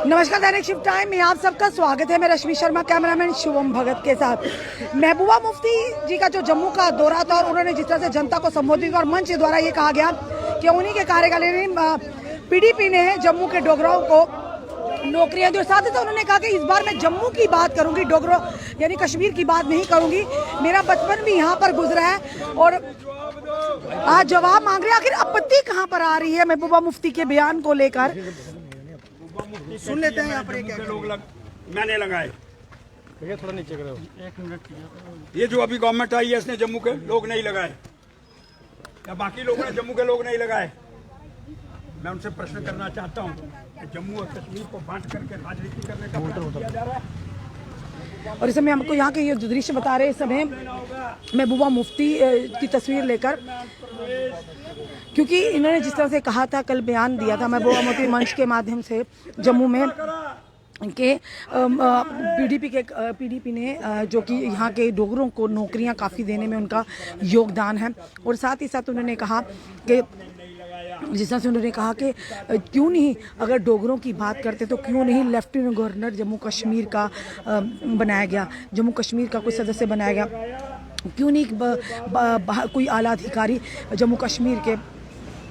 नमस्कार, दैनिक shift time में आप सबका स्वागत है। मैं रश्मि शर्मा, कैमरामैन शुभम भगत के साथ। महबूबा मुफ्ती जी का जो जम्मू का दौरा था और उन्होंने जिस तरह से जनता को संबोधित और मंच द्वारा ये कहा गया कि उन्हीं के कार्यकारिणी पीडीपी ने जम्मू के डोगराओं को नौकरियां दी। और साथ ही साथ उन्होंने कहा कि इस बार मैं जम्मू की बात करूंगी, डोगरों यानी कश्मीर की बात नहीं करूंगी। मेरा बचपन भी यहाँ पर गुजरा है और आज जवाब मांग रहे हैं। आखिर आपत्ति कहाँ पर आ रही है महबूबा मुफ्ती के बयान को लेकर? सुन लेते हैं। यहाँ पर क्या लोग मैंने लगाए, भैया थोड़ा नीचे करो, 1 मिनट। ये जो अभी गवर्नमेंट आई है इसने जम्मू के लोग नहीं लगाए या बाकी लोगों ने जम्मू के लोग नहीं लगाए। मैं उनसे प्रश्न करना चाहता हूँ कि जम्मू और कश्मीर को बांट करके राजनीति करने का प्रयास किया जा रहा है। और इस समय हमको यहाँ के ये दृश्य बता रहे हैं। इस समय महबूबा मुफ्ती की तस्वीर लेकर, क्योंकि इन्होंने जिस तरह से कहा था, कल बयान दिया था महबूबा मुफ्ती मंच के माध्यम से जम्मू में के पीडीपी ने जो कि यहाँ के डोगरों को नौकरियाँ काफ़ी देने में उनका योगदान है। और साथ ही साथ उन्होंने कहा कि जिस तरह से उन्होंने कहा कि क्यों नहीं, अगर डोगरों की बात करते तो क्यों नहीं लेफ्टिनेंट गवर्नर जम्मू कश्मीर का बनाया गया, जम्मू कश्मीर का कोई सदस्य बनाया गया, क्यों नहीं कोई आला अधिकारी जम्मू कश्मीर के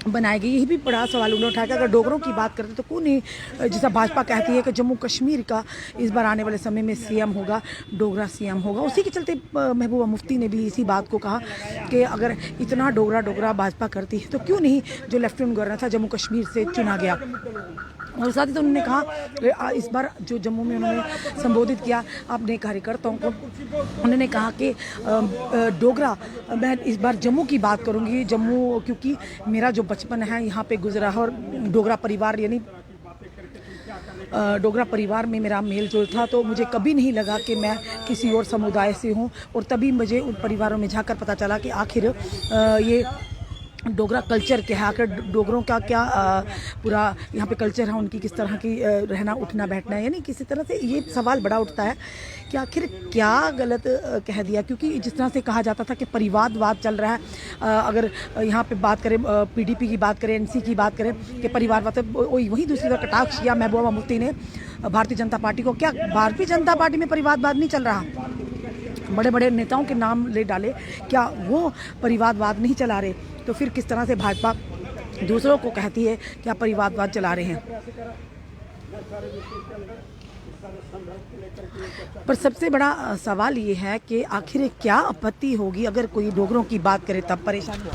बनाए गए। यही भी बड़ा सवाल उन्होंने उठाया कि अगर डोगरों की बात करते तो क्यों नहीं, जैसा भाजपा कहती है कि जम्मू कश्मीर का इस बार आने वाले समय में सीएम होगा, डोगरा सीएम होगा। उसी के चलते महबूबा मुफ्ती ने भी इसी बात को कहा कि अगर इतना डोगरा भाजपा करती है तो क्यों नहीं जो लेफ्टिनेंट गवर्नर था जम्मू कश्मीर से चुना गया। और साथ ही तो उन्होंने कहा इस बार जो जम्मू में उन्होंने संबोधित किया अपने कार्यकर्ताओं को, उन्होंने कहा कि डोगरा, मैं इस बार जम्मू की बात करूंगी, जम्मू क्योंकि मेरा जो बचपन है यहाँ पे गुजरा है और डोगरा परिवार यानी डोगरा परिवार में मेरा मेल जोल था, तो मुझे कभी नहीं लगा कि मैं किसी और समुदाय से हूँ। और तभी मुझे उन परिवारों में जाकर पता चला कि आखिर ये डोगरा कल्चर क्या है, आखिर डोगरों का क्या पूरा यहाँ पे कल्चर है, उनकी किस तरह की रहना उठना बैठना है। यानी किसी तरह से ये सवाल बड़ा उठता है कि आखिर क्या गलत कह दिया। क्योंकि जिस तरह से कहा जाता था कि परिवारवाद चल रहा है, अगर यहाँ पे बात करें पीडीपी की बात करें, एनसी की बात करें कि परिवारवाद, वही दूसरी तरफ कटाक्ष किया महबूबा मुफ्ती ने भारतीय जनता पार्टी को। क्या भारतीय जनता पार्टी में परिवारवाद नहीं चल रहा? बड़े बड़े नेताओं के नाम ले डाले, क्या वो परिवारवाद नहीं चला रहे? तो फिर किस तरह से भाजपा दूसरों को कहती है कि आप परिवारवाद चला रहे हैं? पर सबसे बड़ा सवाल ये है कि आखिर क्या आपत्ति होगी अगर कोई डोगरों की बात करे तब परेशानी,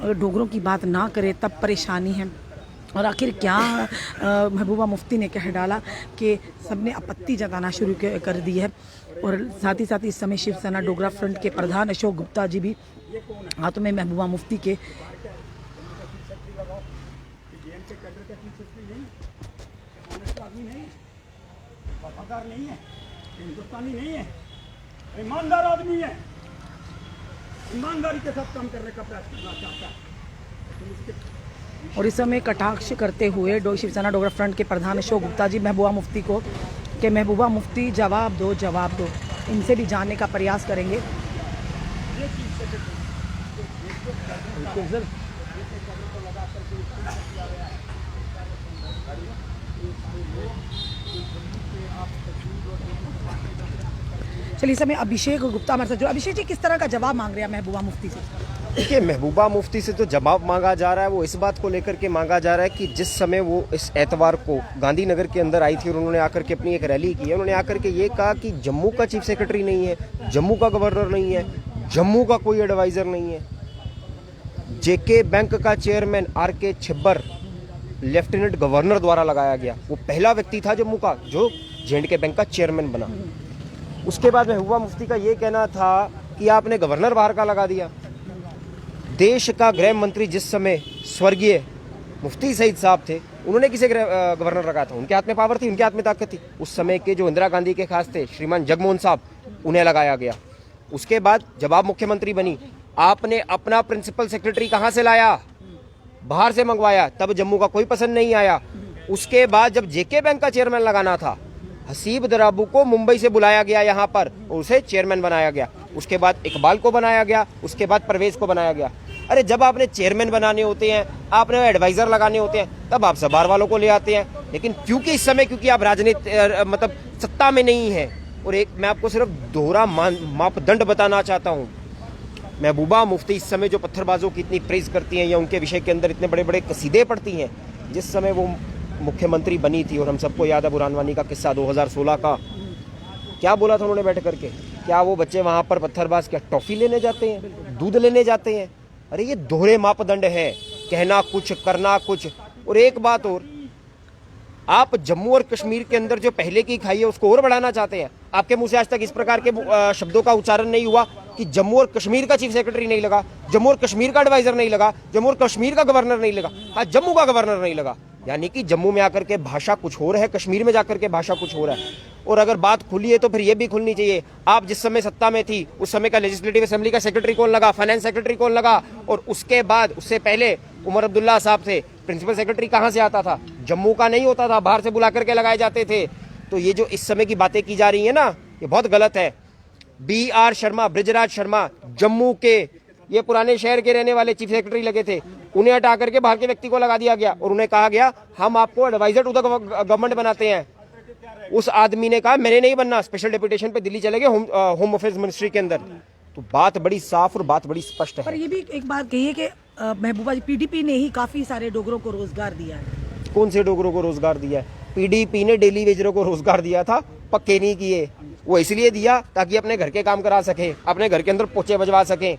अगर डोगरों की बात ना करे तब परेशानी है। और आखिर क्या महबूबा मुफ्ती ने कह डाला कि सबने आपत्ति जताना शुरू कर दी है। और साथ ही साथ इस समय शिवसेना डोगरा फ्रंट के प्रधान अशोक गुप्ता जी भी हाथों में महबूबा मुफ्ती के नहीं है, हिंदुस्तानी नहीं है, ईमानदार आदमी है, ईमानदारी के साथ काम करने का प्रयास करना चाहता है। और इस समय कटाक्ष करते हुए शिवसेना डोगरा फ्रंट के प्रधान अशोक गुप्ता जी महबूबा मुफ्ती को कि महबूबा मुफ्ती जवाब दो, जवाब दो। इनसे भी जानने का प्रयास करेंगे। चलिए, समय अभिषेक गुप्ता हमारे साथ जो। अभिषेक जी, किस तरह का जवाब मांग रहे हैं महबूबा मुफ्ती से? देखिए, महबूबा मुफ्ती से जो जवाब मांगा जा रहा है वो इस बात को लेकर के मांगा जा रहा है कि जिस समय वो इस एतवार को गांधीनगर के अंदर आई थी और उन्होंने आकर के अपनी एक रैली की है, उन्होंने आकर के ये कहा कि जम्मू का चीफ सेक्रेटरी नहीं है, जम्मू का गवर्नर नहीं है, जम्मू का कोई एडवाइजर नहीं है। जेके बैंक का chairman R K. Chhibber lieutenant governor द्वारा लगाया गया, वो पहला व्यक्ति था जम्मू का जो जे.एंड.के. बैंक का चेयरमैन बना। उसके बाद महबूबा मुफ्ती का ये कहना था कि आपने गवर्नर बाहर का लगा दिया। देश का गृह मंत्री जिस समय स्वर्गीय मुफ्ती सईद साहब थे, उन्होंने किसे गवर्नर रखा था? उनके हाथ में पावर थी, उनके हाथ में ताकत थी। उस समय के जो इंदिरा गांधी के खास थे श्रीमान जगमोहन साहब, उन्हें लगाया गया। उसके बाद जब आप मुख्यमंत्री बनी, आपने अपना प्रिंसिपल सेक्रेटरी कहाँ से लाया? बाहर से मंगवाया, तब जम्मू का कोई पसंद नहीं आया। उसके बाद जब जेके बैंक का चेयरमैन लगाना था, हसीब दराबू को मुंबई से बुलाया गया यहाँ पर, उसे चेयरमैन बनाया गया। उसके बाद इकबाल को बनाया गया, उसके बाद परवेज को बनाया गया। अरे जब आपने चेयरमैन बनाने होते हैं, आपने एडवाइजर लगाने होते हैं, तब आप सब बार वालों को ले आते हैं। लेकिन क्योंकि इस समय क्योंकि आप राजनीति मतलब सत्ता में नहीं है, और एक मैं आपको सिर्फ दोहरा मापदंड बताना चाहता हूँ। महबूबा मुफ्ती इस समय जो पत्थरबाजों की इतनी प्रेज करती हैं या उनके विषय के अंदर इतने बड़े बड़े कसीदे पढ़ती हैं, जिस समय वो मुख्यमंत्री बनी थी, और हम सबको याद है बुरहानवानी का किस्सा 2016 का, क्या बोला था उन्होंने बैठ करके, क्या वो बच्चे वहां पर पत्थरबाज क्या टॉफी लेने जाते हैं, दूध लेने जाते हैं? अरे ये दोहरे मापदंड है, कहना कुछ करना कुछ। और एक बात और, आप जम्मू और कश्मीर के अंदर जो पहले की खाई है उसको और बढ़ाना चाहते हैं। आपके मुंह से आज तक इस प्रकार के शब्दों का उच्चारण नहीं हुआ कि जम्मू और कश्मीर का चीफ सेक्रेटरी नहीं लगा, जम्मू और कश्मीर का एडवाइजर नहीं लगा, जम्मू और कश्मीर का गवर्नर नहीं लगा, हाँ जम्मू का गवर्नर नहीं लगा। यानी कि जम्मू में आकर के भाषा कुछ और है, कश्मीर में जाकर के भाषा कुछ और है। और अगर बात खुली है तो फिर ये भी खुलनी चाहिए, आप जिस समय सत्ता में थी उस समय का लेजिस्लेटिव असेंबली का सेक्रेटरी कौन लगा, फाइनेंस सेक्रेटरी कौन लगा, और उसके बाद उससे पहले उमर अब्दुल्ला साहब थे, प्रिंसिपल सेक्रेटरी कहां से आता था? जम्मू का नहीं होता था, बाहर से बुला करके लगाए जाते थे। तो ये जो इस समय की बातें की जा रही है ना, ये बहुत गलत है। BR शर्मा, बृजराज शर्मा जम्मू के ये पुराने शहर के रहने वाले चीफ सेक्रेटरी लगे थे, उन्हें हटा करके बाहर के व्यक्ति को लगा दिया गया और उन्हें कहा गया हम आपको एडवाइजर टू द गवर्नमेंट बनाते हैं। उस आदमी ने कहा मैंने नहीं बनना, स्पेशल डेपुटेशन पे दिल्ली चले गए होम अफेयर्स मिनिस्ट्री के अंदर। तो बात बड़ी साफ और बात बड़ी स्पष्ट पर है। ये भी एक बात कही है कि महबूबा जी, PDP ने ही काफी सारे डोगरों को रोजगार दिया है। कौन से डोगरों को रोजगार दिया है? PDP ने डेली वेजरों को रोजगार दिया था, पक्के नहीं किए। वो इसलिए दिया ताकि अपने घर के काम करा सके, अपने घर के अंदर पोछे बजवा सके।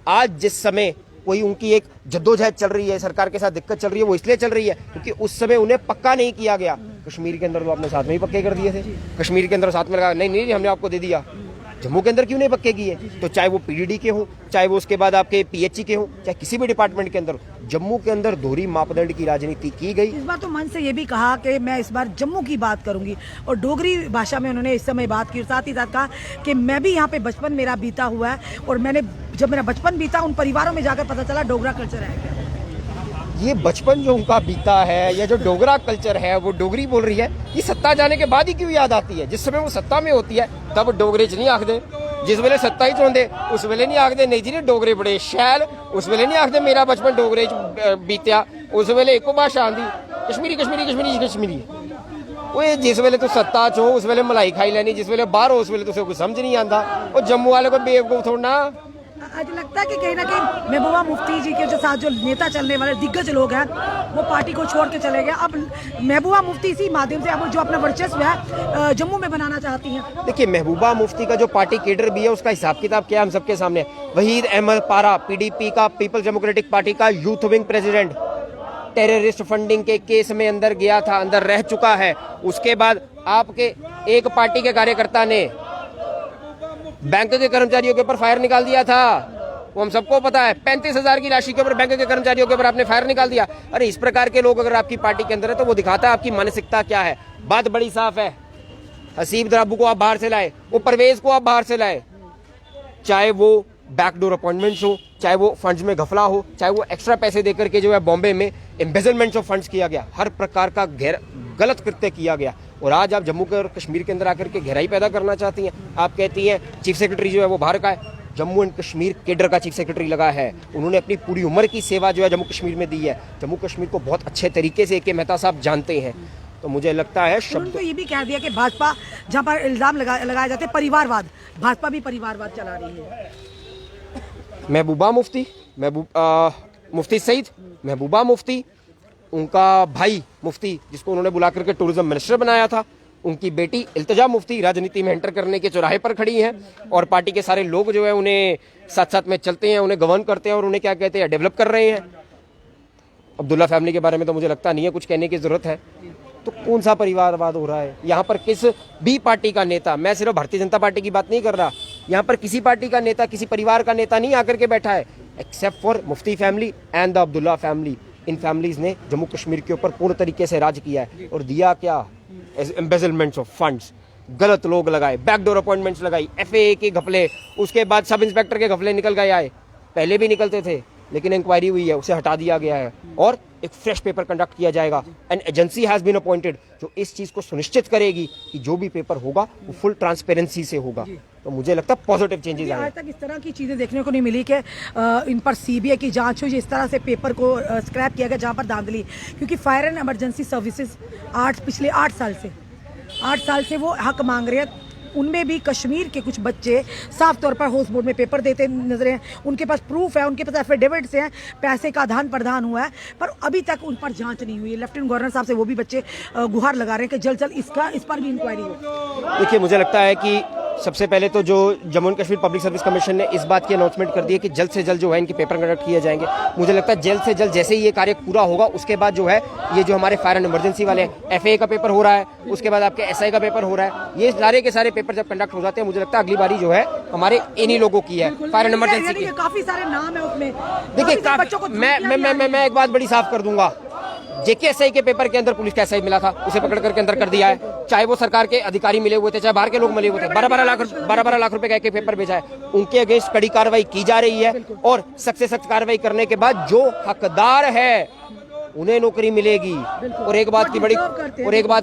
आज जिस समय कोई उनकी एक जद्दोजहद चल रही है, सरकार के साथ दिक्कत चल रही है, वो इसलिए चल रही है क्योंकि उस समय उन्हें पक्का नहीं किया गया। कश्मीर के अंदर तो आपने साथ में ही पक्के कर दिए थे, कश्मीर के अंदर साथ में लगा नहीं नहीं हमने आपको दे दिया। जम्मू के अंदर क्यों नहीं पक्के किए? तो चाहे वो PDD के हो, चाहे वो उसके बाद आपके PHE के हो, चाहे किसी भी डिपार्टमेंट के अंदर, जम्मू के अंदर दोहरी मापदंड की राजनीति की गई। इस बार तो मन से ये भी कहा कि मैं इस बार जम्मू की बात करूंगी और डोगरी भाषा में उन्होंने इस समय बात की, और साथ ही साथ कहा कि मैं भी यहाँ पे बचपन मेरा बीता हुआ है और मैंने जब मेरा बचपन बीता उन परिवारों में जाकर पता चला डोगरा कल्चर है। ये बचपन जो उनका बीता है या जो डोगरा कल्चर है वो डोगरी बोल रही है, ये सत्ता जाने के बाद ही क्यों याद आती है? जिस समय वो सत्ता में होती है तब डोगरे च नहीं आखदे, जिस वेले सत्ता ही चाहते उस वेले नहीं आखदे नहीं जी ने डोगरे बड़े शैल, उस वेले नहीं आखदे मेरा बचपन डोगरे च बीत्या। उस वेले एको भाषा आंदी कश्मीरी कश्मीरी कश्मीरी कश्मीरी। वो जिस वेले तू सत्ता च हो उस वेले मलाई खाई लेनी, जिस वेले बाहर हो उस वेले तुझे कुछ समझ नहीं आता। और जम्मू वाले को बेवकूफ थोड़ा। आज लगता है कि कहीं ना कहीं महबूबा मुफ्ती जी के जो साथ जो नेता चलने वाले दिग्गज लोग हैं वो पार्टी को छोड़ के चले गए। अब महबूबा मुफ्ती इसी माध्यम से अब जो अपना वर्चस्व है जम्मू में बनाना चाहती हैं। देखिए महबूबा मुफ्ती का जो पार्टी केडर भी है उसका हिसाब किताब क्या है हम सबके सामने। वहीद अहमद पारा PDP का पीपल्स डेमोक्रेटिक पार्टी का youth wing president terrorist funding के केस में अंदर गया था, अंदर रह चुका है। उसके बाद आपके एक पार्टी के कार्यकर्ता ने बैंक के कर्मचारियों के ऊपर फायर निकाल दिया था, वो हम सबको पता है। 35,000 की राशि के ऊपर बैंक के कर्मचारियों के ऊपर आपने फायर निकाल दिया। अरे इस प्रकार के लोग अगर आपकी पार्टी के अंदर है तो वो दिखाता है आपकी मानसिकता क्या है। बात बड़ी साफ है, हसीब द्राबू को आप बाहर से लाए, वो परवेज को आप बाहर से लाए, चाहे वो बैकडोर अपॉइंटमेंट्स हो, चाहे वो फंड्स में घपला हो, चाहे वो एक्स्ट्रा पैसे देकर के जो है बॉम्बे में एम्बेजलमेंट्स ऑफ फंड्स किया गया, हर प्रकार का गलत कृत्य किया गया। और आज आप जम्मू के और कश्मीर के अंदर आकर के गहराई पैदा करना चाहती हैं। आप कहती हैं चीफ सेक्रेटरी जो है वो बाहर का है, जम्मू एंड कश्मीर केडर का चीफ सेक्रेटरी लगा है। उन्होंने अपनी पूरी उम्र की सेवा जो है जम्मू कश्मीर में दी है। जम्मू कश्मीर को बहुत अच्छे तरीके से AK मेहता साहब जानते हैं। तो मुझे लगता है उन्होंने तो ये भी कह दिया कि भाजपा जहाँ पर इल्जाम लगाए जाते परिवारवाद, भाजपा भी परिवारवाद चला रही है। महबूबा मुफ्ती, मुफ्ती सईद महबूबा मुफ्ती, उनका भाई मुफ्ती जिसको उन्होंने बुला करके टूरिज्म मिनिस्टर बनाया था, उनकी बेटी इल्तिजा मुफ्ती राजनीति में एंटर करने के चौराहे पर खड़ी हैं और पार्टी के सारे लोग जो है उन्हें साथ साथ में चलते हैं, उन्हें गवर्न करते हैं और उन्हें क्या कहते हैं डेवलप कर रहे हैं। अब्दुल्ला फैमिली के बारे में तो मुझे लगता नहीं है कुछ कहने की जरूरत है। तो कौन सा परिवारवाद हो रहा है यहाँ पर? किस भी पार्टी का नेता, मैं सिर्फ भारतीय जनता पार्टी की बात नहीं कर रहा, यहाँ पर किसी पार्टी का नेता, किसी परिवार का नेता नहीं आकर के बैठा है except for Mufti family and the Abdullah family. In families ने जम्मू कश्मीर के ऊपर पूर्ण तरीके से राज किया है और दिया क्या? एम्बेजलमेंट्स ऑफ फंड्स, गलत लोग लगाए, बैकडोर अपॉइंटमेंट्स लगाई, FAA के घपले, उसके बाद सब इंस्पेक्टर के घपले निकल गए आए, पहले भी निकलते थे लेकिन इंक्वायरी हुई है, उसे हटा दिया गया है और एक फ्रेश पेपर कंडक्ट किया जाएगा। An agency has been appointed जो इस चीज को सुनिश्चित करेगी कि जो भी पेपर होगा वो फुल ट्रांसपेरेंसी से होगा। तो मुझे लगता है पॉजिटिव चेंजेस आए। आज तक इस तरह की चीज़ें देखने को नहीं मिली कि इन पर सीबीआई की जांच हुई, इस तरह से पेपर को स्क्रैप किया गया जहां पर धांधली, क्योंकि फायर एंड इमरजेंसी सर्विसेज पिछले 8 साल से वो हक मांग रहे हैं। उनमें भी कश्मीर के कुछ बच्चे साफ तौर पर हाउस बोर्ड में पेपर देते नजर हैं, उनके पास प्रूफ है, उनके पास एफिडेविट्स हैं, पैसे का आदान प्रदान हुआ है, पर अभी तक उन पर जांच नहीं हुई है। लेफ्टिनेंट गवर्नर साहब से वो भी बच्चे गुहार लगा रहे हैं कि जल्द से जल्द इस पर भी इंक्वायरी हो। देखिए, मुझे लगता है कि सबसे पहले तो जो Jammu and Kashmir public service commission ने इस बात की अनाउंसमेंट कर दी है कि जल्द से जल्द जो है इनके पेपर कंडक्ट किए जाएंगे। मुझे लगता है जल्द से जल्द जैसे ही ये कार्य पूरा होगा उसके बाद जो है ये जो हमारे फायर एंड इमरजेंसी वाले एफए का पेपर हो रहा है, उसके बाद आपके एसआई का पेपर हो रहा है, ये सारे के सारे पेपर जब कंडक्ट हो जाते हैं मुझे लगता है अगली बारी जो है हमारे इन्हीं लोगों की है, फायर एंड इमरजेंसी की। काफी सारे नाम है उसमें। देखिए, मैं एक बात बड़ी साफ कर दूंगा, जेकेएसआई के पेपर के अंदर पुलिस का एसआई मिला था, उसे पकड़ करके अंदर कर दिया है। चाहे वो सरकार के अधिकारी मिले हुए थे, चाहे बाहर के लोग मिले हुए थे, 12 लाख रुपए का एक पेपर भेजा है, उनके अगेंस्ट कड़ी कार्रवाई की जा रही है और सख्त से सख्त कार्रवाई करने के बाद जो हकदार है उन्हें नौकरी मिलेगी। और एक बात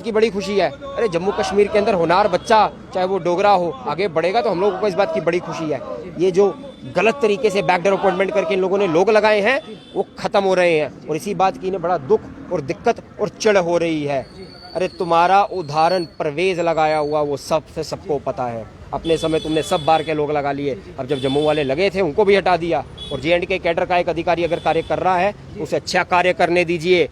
की बड़ी खुशी है, अरे जम्मू कश्मीर के अंदर होनहार बच्चा चाहे वो डोगरा हो आगे बढ़ेगा तो हम लोगों को इस बात की बड़ी खुशी है। ये जो गलत तरीके से बैकडोर अपॉइंटमेंट करके इन लोगों ने लोग लगाए हैं वो खत्म हो रहे हैं और इसी बात की इन्हें बड़ा दुख और दिक्कत और चिढ़ हो रही है। अरे तुम्हारा उदाहरण परवेज लगाया हुआ वो सबको पता है, अपने समय तुमने सब बार के लोग लगा लिए, अब जब जम्मू वाले लगे थे उनको भी हटा दिया। और जेएंडके कैडर का एक अधिकारी अगर कार्य कर रहा है तो उसे अच्छा कार्य करने दीजिए,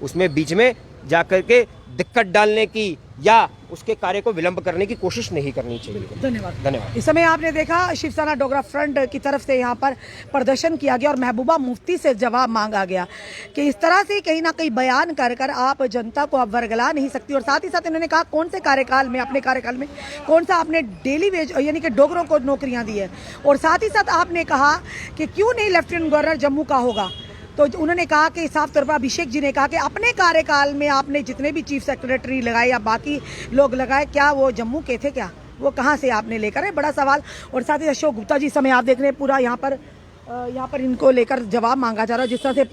उसमें बीच में जाकर के दिक्कत डालने की या उसके कार्य को विलंब करने की कोशिश नहीं करनी चाहिए। धन्यवाद। इस समय आपने देखा शिवसेना डोगरा फ्रंट की तरफ से यहाँ पर प्रदर्शन किया गया और महबूबा मुफ्ती से जवाब मांगा गया कि इस तरह से कहीं ना कहीं बयान कर आप जनता को आप वर्गला नहीं सकती। और साथ ही साथ इन्होंने कहा कौन से कार्यकाल में, अपने कार्यकाल में कौन सा आपने डेली वेज यानी कि डोगरों को नौकरियाँ दी है। और साथ ही साथ आपने कहा कि क्यों नहीं लेफ्टिनेंट गवर्नर जम्मू का होगा, तो उन्होंने कहा कि साफ तौर पर अभिषेक जी ने कहा कि अपने कार्यकाल में आपने जितने भी चीफ सेक्रेटरी लगाए या बाकी लोग लगाए, क्या वो जम्मू के थे, क्या वो कहाँ से आपने लेकर है, बड़ा सवाल। और साथ ही अशोक गुप्ता जी समय आप देख रहे हैं पूरा यहाँ पर इनको लेकर जवाब मांगा जा रहा है। जिस तरह से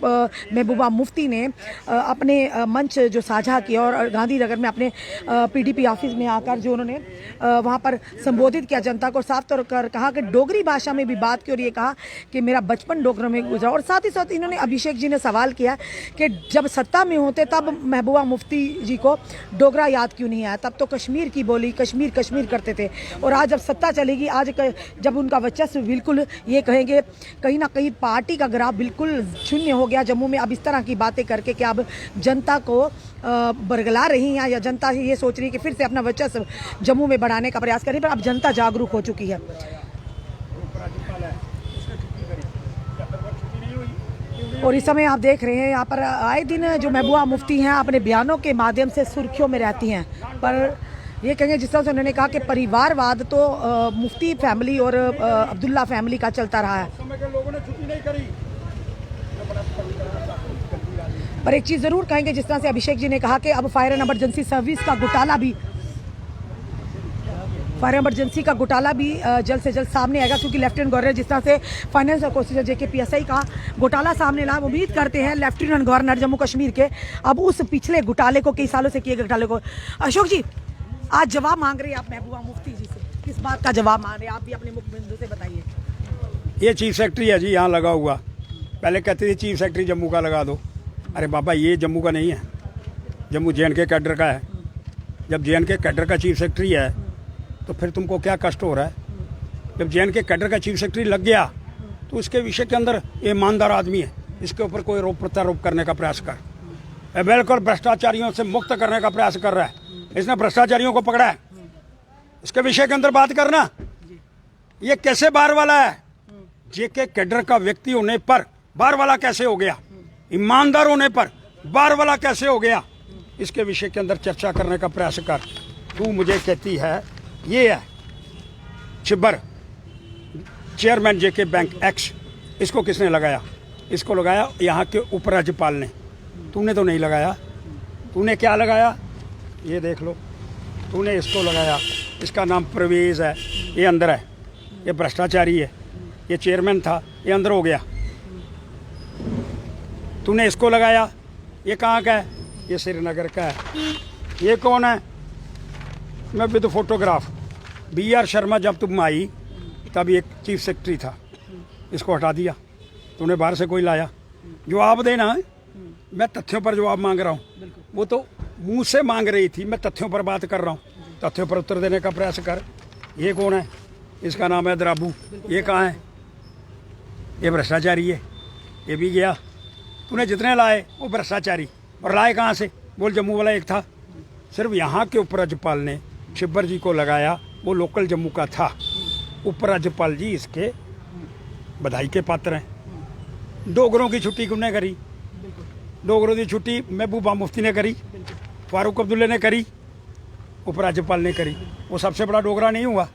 महबूबा मुफ्ती ने अपने मंच जो साझा किया और गांधीनगर में अपने पीडीपी ऑफिस में आकर जो उन्होंने वहाँ पर संबोधित किया जनता को, साफ तौर पर कहा कि डोगरी भाषा में भी बात की और ये कहा कि मेरा बचपन डोगरों में गुजरा। और साथ ही साथ इन्होंने अभिषेक जी ने सवाल किया कि जब सत्ता में होते तब महबूबा मुफ्ती जी को डोगरा याद क्यों नहीं आया, तब तो कश्मीर की बोली कश्मीर करते थे, और आज जब सत्ता चलेगी, आज जब उनका वर्चस्व बिल्कुल ये कहेंगे कहीं ना कहीं पार्टी का ग्राफ बिल्कुल शून्य हो गया जम्मू में, अब इस तरह की बातें करके कि अब जनता को बरगला रही हैं या जनता ये सोच रही है कि फिर से अपना वर्चस्व जम्मू में बढ़ाने का प्रयास करें, पर अब जनता जागरूक हो चुकी है। और इस समय आप देख रहे हैं यहाँ पर आए दिन जो महबूबा मुफ्ती हैं अपने बयानों के माध्यम से सुर्खियों में रहती हैं, पर ये कहेंगे जिस तरह से उन्होंने कहा कि परिवारवाद तो मुफ्ती फैमिली और अब्दुल्ला फैमिली का चलता रहा है। पर एक चीज़ ज़रूर कहेंगे, जिस तरह से अभिषेक जी ने कहा कि अब फायर एंड इमरजेंसी सर्विस का घोटाला भी जल्द से जल्द सामने आएगा, क्योंकि लेफ्टिनेंट गवर्नर जिस तरह से फाइनेंस ऑफिसर जेकेपीएसआई का घोटाला सामने ला, उम्मीद करते हैं लेफ्टिनेंट गवर्नर जम्मू कश्मीर के अब उस पिछले घोटाले को, कई सालों से किए गए घोटाले को। अशोक जी, आज जवाब मांग रहे हैं आप महबूबा मुफ्ती जी से, किस बात का जवाब मांग रहे हैं, आप भी अपने मुख्य बिंदु से बताइए। ये चीफ सेक्रेटरी है जी यहाँ लगा हुआ, पहले कहते थे चीफ सेक्रेटरी जम्मू का लगा दो। अरे बाबा, ये जम्मू का नहीं है, जम्मू जेएंडके कैडर का है। जब जेएंडके कैडर का चीफ सेक्रेटरी है तो फिर तुमको क्या कष्ट हो रहा है? जब जेएंडके कैडर का चीफ सेक्रेटरी लग गया तो इसके विषय के अंदर ईमानदार आदमी है, इसके ऊपर कोई आरोप प्रत्यारोप करने का प्रयास कर, बिल्कुल भ्रष्टाचारियों से मुक्त करने का प्रयास कर रहा है। इसने भ्रष्टाचारियों को पकड़ा है, इसके विषय के अंदर बात करना, ये कैसे बार वाला है? जेके कैडर का व्यक्ति होने पर बार वाला कैसे हो गया? ईमानदार होने पर बार वाला कैसे हो गया? इसके विषय के अंदर चर्चा करने का प्रयास कर। तू मुझे कहती है ये है छिब्बर चेयरमैन जेके बैंक एक्स, इसको किसने लगाया? इसको लगाया यहाँ के उपराज्यपाल ने, तूने तो नहीं लगाया। तूने क्या लगाया? ये देख लो, तूने इसको लगाया, इसका नाम परवेज है, ये अंदर है, ये भ्रष्टाचारी है, ये चेयरमैन था, ये अंदर हो गया। तूने इसको लगाया, ये कहाँ का है? ये श्रीनगर का है। ये कौन है? मैं विद फोटोग्राफ, BR शर्मा जब तुम आई तब एक चीफ सेक्रेटरी था, इसको हटा दिया, तूने बाहर से कोई लाया। जवाब देना है, मैं तथ्यों पर जवाब मांग रहा हूँ, वो तो मुंह से मांग रही थी, मैं तथ्यों पर बात कर रहा हूँ, तथ्यों पर उत्तर देने का प्रयास कर। ये कौन है? इसका नाम है द्राबू। ये कहाँ है? ये भ्रष्टाचारी है, ये भी गया। तूने जितने लाए वो भ्रष्टाचारी, और लाए कहाँ से? बोल जम्मू वाला एक था, सिर्फ यहाँ के उपराज्यपाल ने छिब्बर जी को लगाया, वो लोकल जम्मू का था। उपराज्यपाल जी इसके बधाई के पात्र हैं। डोगरों की छुट्टी किसने करी? डोगरों की छुट्टी महबूबा मुफ्ती ने करी, फारूक अब्दुल्ला ने करी, उपराज्यपाल ने करी। वो सबसे बड़ा डोगरा नहीं हुआ?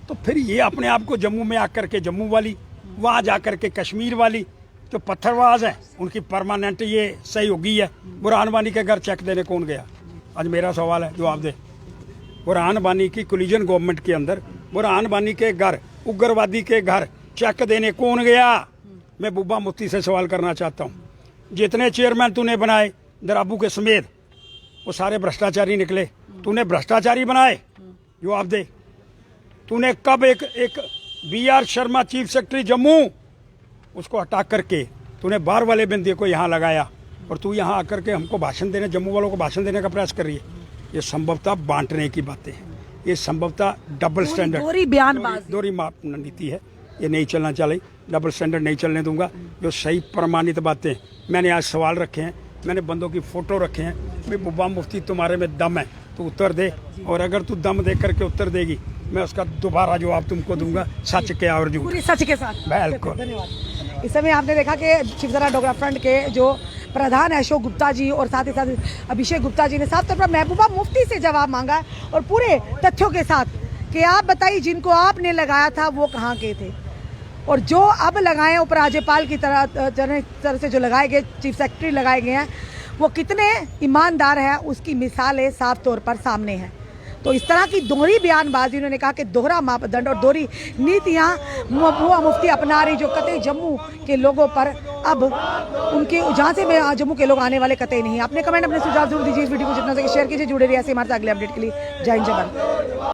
तो फिर ये अपने आप को जम्मू में आकर के जम्मू वाली, वहाँ जाकर के कश्मीर वाली, जो पत्थरबाज है उनकी परमानेंट ये सहयोगी है। बुरहान वानी के घर चेक देने कौन गया? आज मेरा सवाल है, जवाब दे। बुरहान वानी की कोलिजन गवर्नमेंट के अंदर बुरहान वानी के घर, उग्रवादी के घर चेक देने कौन गया? मैं महबूबा मुफ्ती से सवाल करना चाहता हूँ। जितने चेयरमैन तूने बनाए द्राबू के समेत, वो सारे भ्रष्टाचारी निकले। तूने भ्रष्टाचारी बनाए, जवाब दे। तूने कब एक BR Sharma chief secretary Jammu, उसको हटा करके तूने बाहर वाले बंदे को यहाँ लगाया, और तू यहाँ आकर के हमको भाषण देने, जम्मू वालों को भाषण देने का प्रयास कर रही है। ये संभवतः बांटने की बातें हैं, ये संभवतः डबल स्टैंडर्ड, दोहरी माप नीति है। ये नहीं चलना चाहिए, डबल स्टैंडर्ड नहीं चलने दूंगा। जो सही प्रमाणित बातें, मैंने आज सवाल रखे हैं, मैंने बंदों की फोटो रखे हैं। महबूबा मुफ्ती तुम्हारे में दम है, तू उत्तर दे, और अगर तू दम दे करके उत्तर देगी, मैं उसका दोबारा जवाब तुमको दूंगा, सच के और झूठ, पूरी सच के साथ। बिल्कुल। धन्यवाद। इस समय आपने देखा कि शिवसेना डोगरा फ्रंट के जो प्रधान है अशोक गुप्ता जी और साथ ही साथ अभिषेक गुप्ता जी ने साफ तौर पर महबूबा मुफ्ती से जवाब मांगा है, और पूरे तथ्यों के साथ कि आप बताइए जिनको आपने लगाया था वो कहाँ के थे, और जो अब लगाए उपराज्यपाल की तरह से जो लगाए गए, चीफ सेक्रेटरी लगाए गए हैं, वो कितने ईमानदार हैं, उसकी मिसालें साफ तौर पर सामने हैं। तो इस तरह की दोहरी बयानबाजी, उन्होंने कहा कि दोहरा मापदंड और दोहरी नीतियाँ महबूबा मुफ्ती अपना रही, जो कतई जम्मू के लोगों पर अब उनके जहाँ से जम्मू के लोग आने वाले कतई नहीं। अपने कमेंट, अपने सुझाव जरूर दीजिए। इस वीडियो को जितना से शेयर कीजिए। जुड़े रहिए ऐसे हमारे अगले अपडेट के लिए। जय हिंद, जय भारत।